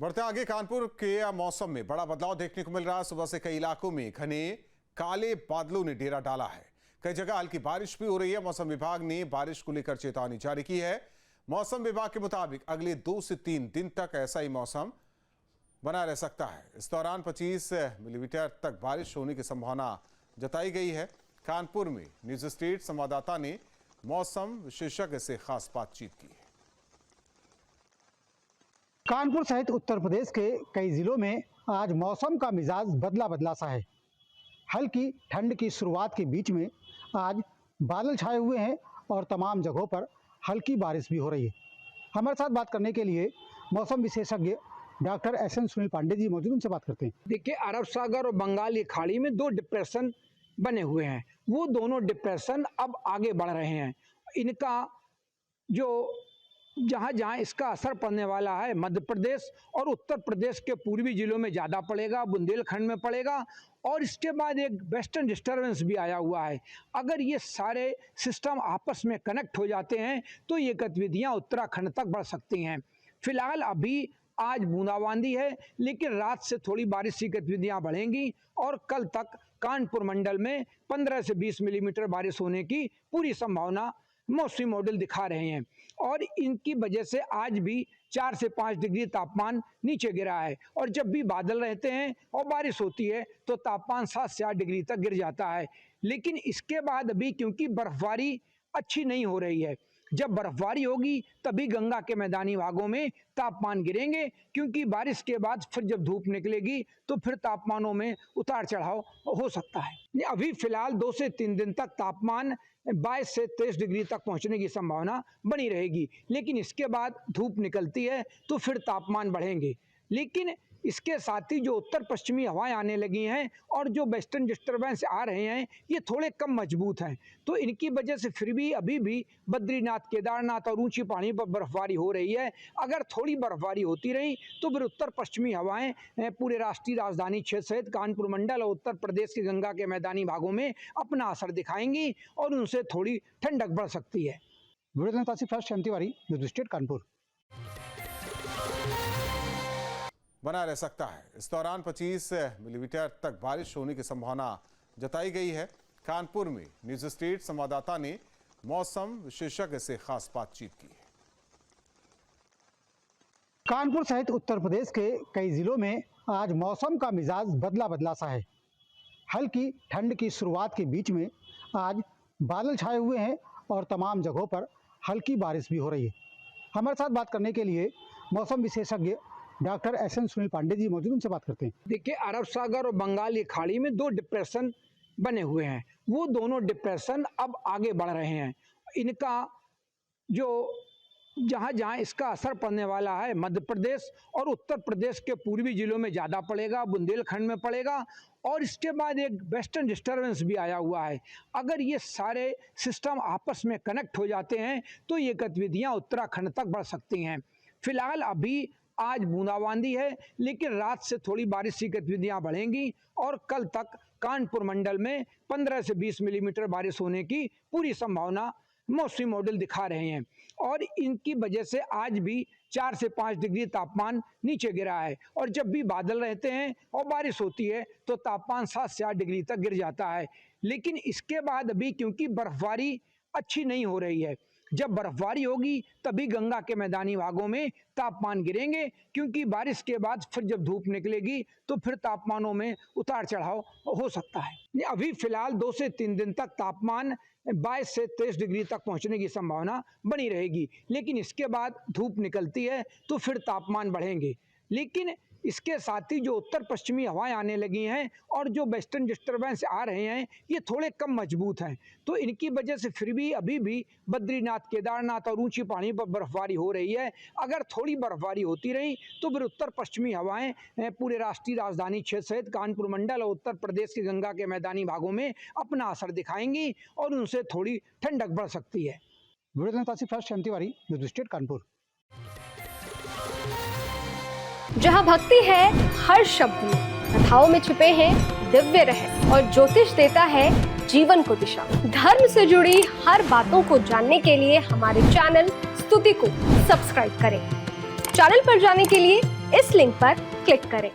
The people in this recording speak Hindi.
बढ़ते आगे, कानपुर के मौसम में बड़ा बदलाव देखने को मिल रहा है। सुबह से कई इलाकों में घने काले बादलों ने डेरा डाला है। कई जगह हल्की बारिश भी हो रही है। मौसम विभाग ने बारिश को लेकर चेतावनी जारी की है। मौसम विभाग के मुताबिक अगले 2 से 3 दिन तक ऐसा ही मौसम बना रह सकता है। इस दौरान 25 मिलीमीटर तक बारिश होने की संभावना जताई गई है। कानपुर में न्यूज स्टेट संवाददाता ने मौसम विशेषज्ञ से खास बातचीत की है। कानपुर सहित उत्तर प्रदेश के कई जिलों में आज मौसम का मिजाज बदला बदला सा है। हल्की ठंड की शुरुआत के बीच में आज बादल छाए हुए हैं और तमाम जगहों पर हल्की बारिश भी हो रही है। हमारे साथ बात करने के लिए मौसम विशेषज्ञ डॉक्टर एस.एन. सुनील पांडे जी मौजूद, उनसे बात करते हैं। देखिए, अरब सागर और बंगाल की खाड़ी में 2 डिप्रेशन बने हुए हैं। वो दोनों डिप्रेशन अब आगे बढ़ रहे हैं। इनका जो जहाँ जहाँ इसका असर पड़ने वाला है, मध्य प्रदेश और उत्तर प्रदेश के पूर्वी जिलों में ज़्यादा पड़ेगा, बुंदेलखंड में पड़ेगा। और इसके बाद एक वेस्टर्न डिस्टर्बेंस भी आया हुआ है। अगर ये सारे सिस्टम आपस में कनेक्ट हो जाते हैं तो ये गतिविधियाँ उत्तराखंड तक बढ़ सकती हैं। फिलहाल अभी आज बूंदाबांदी है, लेकिन रात से थोड़ी बारिश की गतिविधियाँ बढ़ेंगी और कल तक कानपुर मंडल में 15 से 20 मिलीमीटर बारिश होने की पूरी संभावना मौसमी मॉडल दिखा रहे हैं। और इनकी वजह से आज भी 4 से 5 डिग्री तापमान नीचे गिरा है। और जब भी बादल रहते हैं और बारिश होती है तो तापमान 7 से 8 डिग्री तक गिर जाता है। लेकिन इसके बाद अभी क्योंकि बर्फबारी अच्छी नहीं हो रही है, जब बर्फबारी होगी तभी गंगा के मैदानी भागों में तापमान गिरेंगे, क्योंकि बारिश के बाद फिर जब धूप निकलेगी तो फिर तापमानों में उतार चढ़ाव हो सकता है। अभी फिलहाल 2 से 3 दिन तक तापमान 22 से 23 डिग्री तक पहुंचने की संभावना बनी रहेगी। लेकिन इसके बाद धूप निकलती है तो फिर तापमान बढ़ेंगे। लेकिन इसके साथ ही जो उत्तर पश्चिमी हवाएं आने लगी हैं और जो वेस्टर्न डिस्टर्बेंस आ रहे हैं, ये थोड़े कम मजबूत हैं। तो इनकी वजह से फिर भी अभी भी बद्रीनाथ, केदारनाथ और ऊंची पहाड़ियों पर बर्फबारी हो रही है। अगर थोड़ी बर्फबारी होती रही तो फिर उत्तर पश्चिमी हवाएं पूरे राष्ट्रीय राजधानी क्षेत्र सहित कानपुर मंडल और उत्तर प्रदेश के गंगा के मैदानी भागों में अपना असर दिखाएंगी और उनसे थोड़ी ठंडक बढ़ सकती है। न्यूज स्टेट कानपुर बना रह सकता है। इस दौरान 25 मिलीमीटर तक बारिश होने की संभावना जताई गई है। कानपुर में न्यूज स्टेट संवाददाता ने मौसम विशेषज्ञ से खास बातचीत की है। कानपुर सहित उत्तर प्रदेश के कई जिलों में आज मौसम का मिजाज बदला बदला सा है। हल्की ठंड की शुरुआत के बीच में आज बादल छाए हुए हैं और तमाम जगहों पर हल्की बारिश भी हो रही है। हमारे साथ बात करने के लिए मौसम विशेषज्ञ डॉक्टर एस.एन. सुनील पांडे जी मौजूद, उनसे बात करते हैं। देखिए, अरब सागर और बंगाल की खाड़ी में 2 डिप्रेशन बने हुए हैं। वो दोनों डिप्रेशन अब आगे बढ़ रहे हैं। इनका जो जहाँ जहाँ इसका असर पड़ने वाला है, मध्य प्रदेश और उत्तर प्रदेश के पूर्वी जिलों में ज़्यादा पड़ेगा, बुंदेलखंड में पड़ेगा। और इसके बाद एक वेस्टर्न डिस्टर्बेंस भी आया हुआ है। अगर ये सारे सिस्टम आपस में कनेक्ट हो जाते हैं तो ये गतिविधियाँ उत्तराखंड तक बढ़ सकती हैं। फिलहाल अभी आज बूंदाबांदी है, लेकिन रात से थोड़ी बारिश की गतिविधियां बढ़ेंगी और कल तक कानपुर मंडल में 15 से 20 मिलीमीटर बारिश होने की पूरी संभावना मौसमी मॉडल दिखा रहे हैं। और इनकी वजह से आज भी 4 से 5 डिग्री तापमान नीचे गिरा है। और जब भी बादल रहते हैं और बारिश होती है तो तापमान 7 से 8 डिग्री तक गिर जाता है। लेकिन इसके बाद अभी क्योंकि बर्फबारी अच्छी नहीं हो रही है, जब बर्फबारी होगी तभी गंगा के मैदानी भागों में तापमान गिरेंगे, क्योंकि बारिश के बाद फिर जब धूप निकलेगी तो फिर तापमानों में उतार चढ़ाव हो सकता है। अभी फिलहाल 2 से 3 दिन तक तापमान 22 से 23 डिग्री तक पहुंचने की संभावना बनी रहेगी। लेकिन इसके बाद धूप निकलती है तो फिर तापमान बढ़ेंगे। लेकिन इसके साथ ही जो उत्तर पश्चिमी हवाएं आने लगी हैं और जो वेस्टर्न डिस्टर्बेंस आ रहे हैं, ये थोड़े कम मजबूत हैं। तो इनकी वजह से फिर भी अभी भी बद्रीनाथ, केदारनाथ और ऊंची पहाड़ियों पर बर्फबारी हो रही है। अगर थोड़ी बर्फबारी होती रही तो फिर उत्तर पश्चिमी हवाएं पूरे राष्ट्रीय राजधानी क्षेत्र सहित कानपुर मंडल और उत्तर प्रदेश के गंगा के मैदानी भागों में अपना असर दिखाएंगी और उनसे थोड़ी ठंडक बढ़ सकती है। News state Kanpur. जहाँ भक्ति है हर शब्द में, कथाओं में छुपे हैं दिव्य रहस्य और ज्योतिष देता है जीवन को दिशा। धर्म से जुड़ी हर बातों को जानने के लिए हमारे चैनल स्तुति को सब्सक्राइब करें। चैनल पर जाने के लिए इस लिंक पर क्लिक करें।